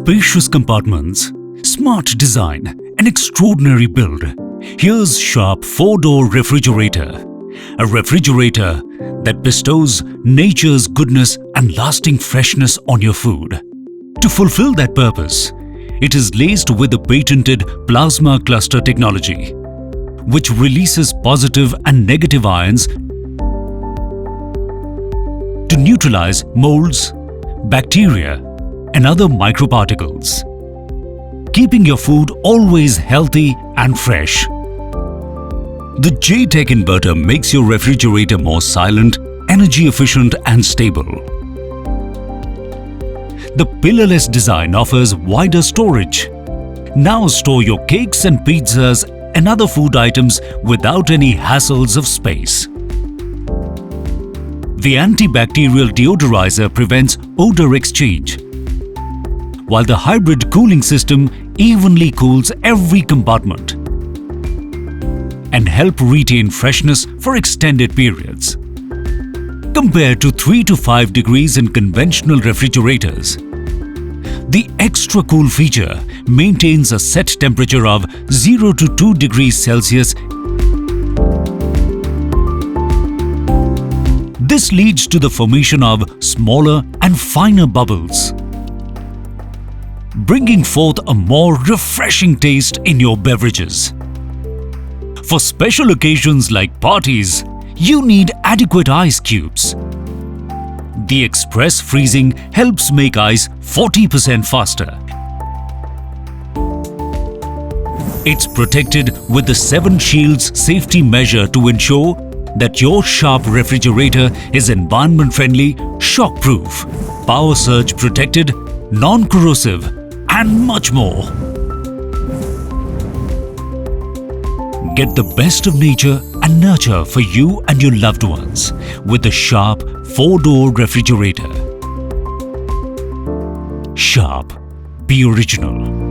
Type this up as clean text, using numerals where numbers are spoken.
Spacious compartments, smart design, and extraordinary build. Here's Sharp 4-door refrigerator. A refrigerator that bestows nature's goodness and lasting freshness on your food. To fulfill that purpose, it is laced with the patented Plasmacluster Technology, which releases positive and negative ions to neutralize molds, bacteria, and other microparticles, keeping your food always healthy and fresh. The J-Tech Inverter makes your refrigerator more silent, energy efficient and stable. The pillarless design offers wider storage. Now store your cakes and pizzas and other food items without any hassles of space. The antibacterial deodorizer prevents odor exchange, while the hybrid cooling system evenly cools every compartment and help retain freshness for extended periods. Compared to 3 to 5 degrees in conventional refrigerators, the extra cool feature maintains a set temperature of 0 to 2 degrees Celsius. This leads to the formation of smaller and finer bubbles, bringing forth a more refreshing taste in your beverages. For special occasions like parties, you need adequate ice cubes. The express freezing helps make ice 40% faster. It's protected with the 7 Shields safety measure to ensure that your Sharp refrigerator is environment-friendly, shock-proof, power surge protected, non-corrosive, and much more. Get the best of nature and nurture for you and your loved ones with the Sharp 4-door refrigerator. Sharp, be original.